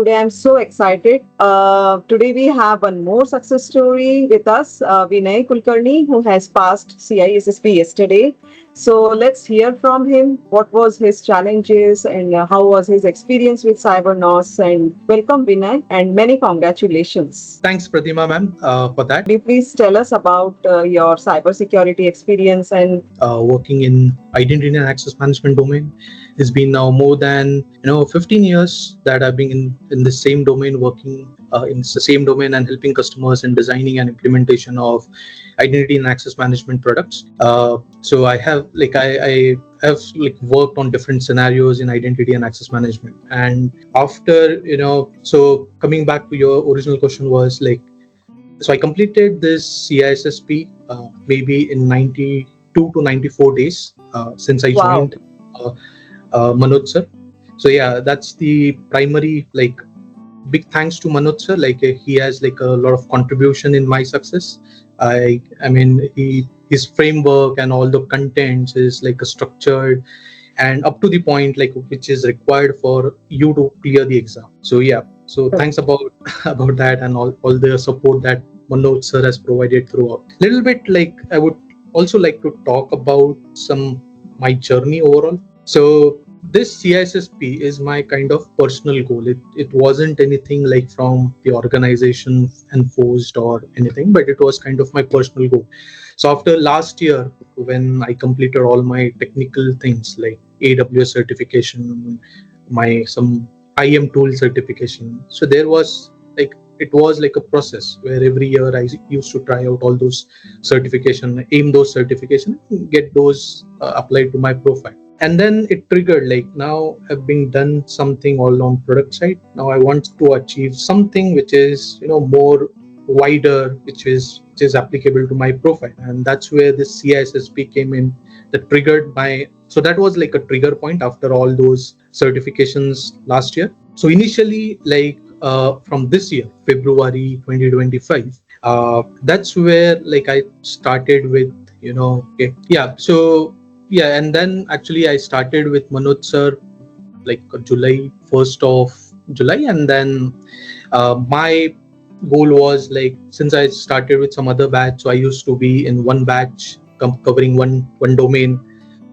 Today I'm so excited. Today we have one more success story with us, Vinay Kulkarni, who has passed CISSP yesterday. So let's hear from him. What was his challenges and how was his experience with Cybernous? And welcome, Vinay, and many congratulations. Thanks, Pratima ma'am, for that. Could you please tell us about your cybersecurity experience and Working in identity and access management domain, it's been now more than 15 years that I've been in the same domain, working in the same domain and helping customers in designing and implementation of identity and access management products. So I have I have worked on different scenarios in identity and access management. And after so coming back to your original question was so I completed this CISSP maybe in 92 to 94 days since I joined Manoj sir. So yeah, that's the primary big thanks to Manoj sir. He has a lot of contribution in my success. I mean his framework and all the contents is a structured and up to the point which is required for you to clear the exam. So yeah, so thanks about that and all the support that Manoj sir has provided throughout. Little bit I would also like to talk about my journey overall. So this CISSP is my kind of personal goal. It wasn't anything from the organization enforced or anything, but it was kind of my personal goal. So after last year, when I completed all my technical things like AWS certification, some IM tool certification. So there was it was a process where every year I used to try out all those certification, aim those certification, get those applied to my profile. And then it triggered now I've been done something all on product side. Now I want to achieve something which is more wider, which is applicable to my profile. And that's where this CISSP came in, that triggered so that was a trigger point after all those certifications last year. So initially from this year, February 2025, that's where I started with and then actually I started with Manoj sir July 1st of July, and then my goal was since I started with some other batch, so I used to be in one batch covering one domain.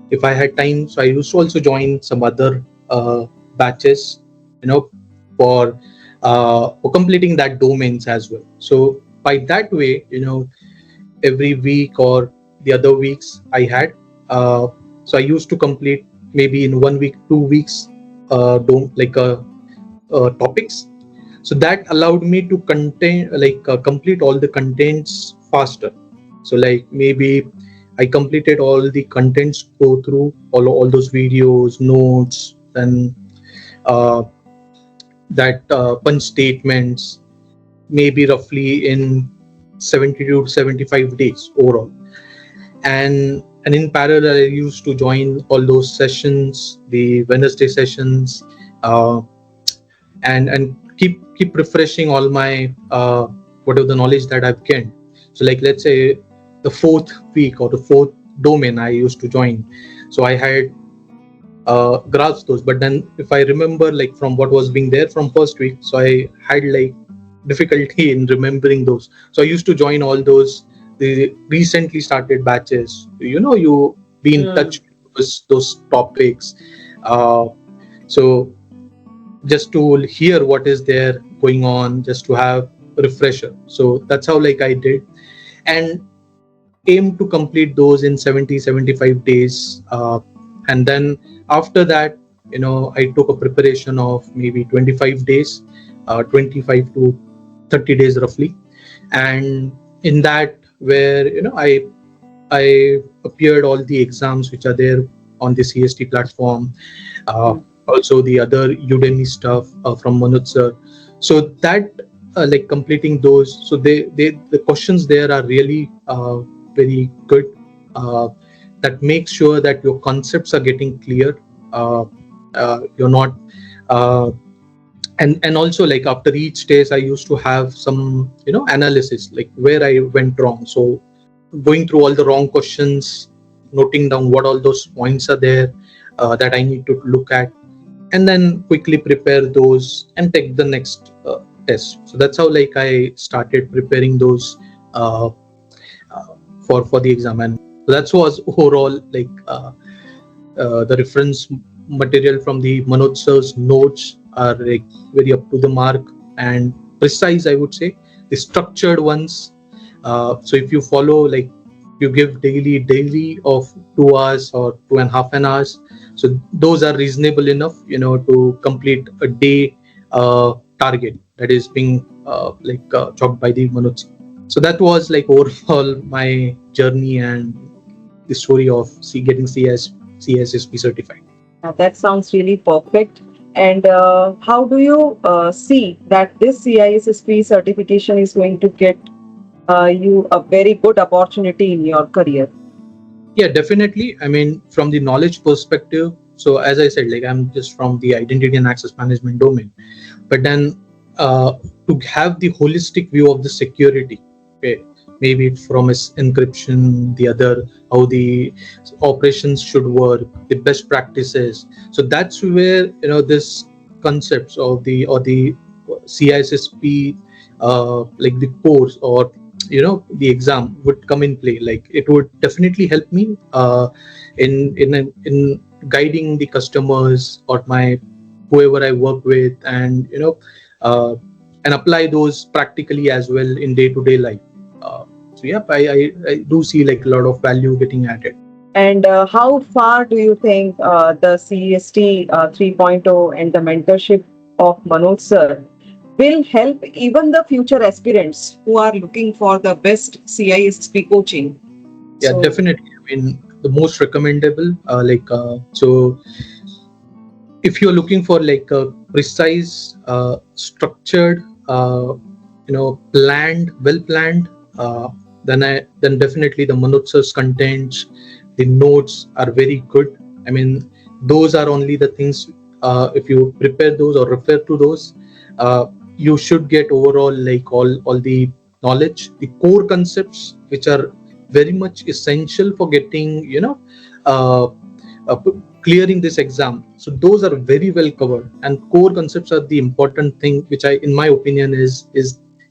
If I had time, so I used to also join some other batches for completing that domains as well. So by that way, every week or the other weeks I had so I used to complete maybe in 1 week, 2 weeks topics. So that allowed me to complete all the contents faster. So maybe I completed all the contents, go through all those videos, notes, and that punch statements, maybe roughly in 70 to 75 days overall. And in parallel, I used to join all those sessions, the Wednesday sessions, and keep refreshing all my whatever the knowledge that I've gained. So let's say the fourth week or the fourth domain I used to join, so I had grasped those. But then if I remember from what was being there from first week, so I had difficulty in remembering those. So I used to join all those the recently started batches. You be in touch with those topics. So just to hear what is there going on, just to have a refresher. So that's how I did, and aim to complete those in 70-75 days. And then after that, I took a preparation of maybe 25 days, 25 to 30 days roughly. And in that, where I appeared all the exams which are there on the CST platform, also the other Udemy stuff from Manoj sir. So that completing those, so the questions there are really very good. That makes sure that your concepts are getting clear. You're not and also after each test I used to have some analysis where I went wrong. So going through all the wrong questions, noting down what all those points are there that I need to look at, and then quickly prepare those and take the next test. So that's how like I started preparing those uh, for the exam, and that was overall like the reference material from the Manoj sir's notes are like very up to the mark and precise, I would say, the structured ones. So if you follow, like you give daily of 2 hours or 2.5 hours, so those are reasonable enough, to complete a day target that is being chalked by the Manoj. So that was like overall my journey and the story of getting CISSP certified. That sounds really perfect. And how do you see that this CISSP certification is going to get you a very good opportunity in your career? Yeah, definitely. I mean, from the knowledge perspective, so as I said, like I'm just from the identity and access management domain, but then to have the holistic view of the security, okay, maybe from its encryption, the other how the operations should work, the best practices. So that's where this concepts of the CISSP, like the course or the exam would come in play. Like it would definitely help me in guiding the customers or my whoever I work with, and uh, and apply those practically as well in day-to-day life. So yeah, I do see like a lot of value getting added. And how far do you think the CST 3.0 and the mentorship of Manoj sir will help even the future aspirants who are looking for the best CISP coaching? Yeah, So, definitely. I mean, the most recommendable, so if you're looking for like a precise, structured, planned, well planned, then definitely the Manoj sir's contents, the notes are very good. I mean, those are only the things. If you prepare those or refer to those, uh, you should get overall like all the knowledge, the core concepts, which are very much essential for getting uh, clearing this exam. So those are very well covered, and core concepts are the important thing, which in my opinion is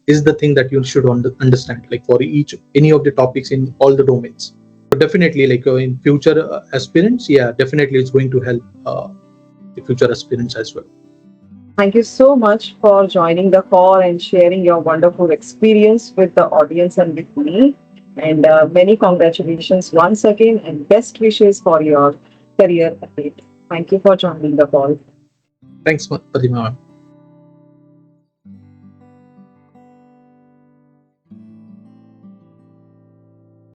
the thing that you should understand, like for each any of the topics in all the domains. So definitely, like in future aspirants, yeah, definitely it's going to help the future aspirants as well. thank you so much for joining the call and sharing your wonderful experience with the audience and with me. And many congratulations once again, and best wishes for your career ahead. Thank you for joining the call. Thanks, Padima.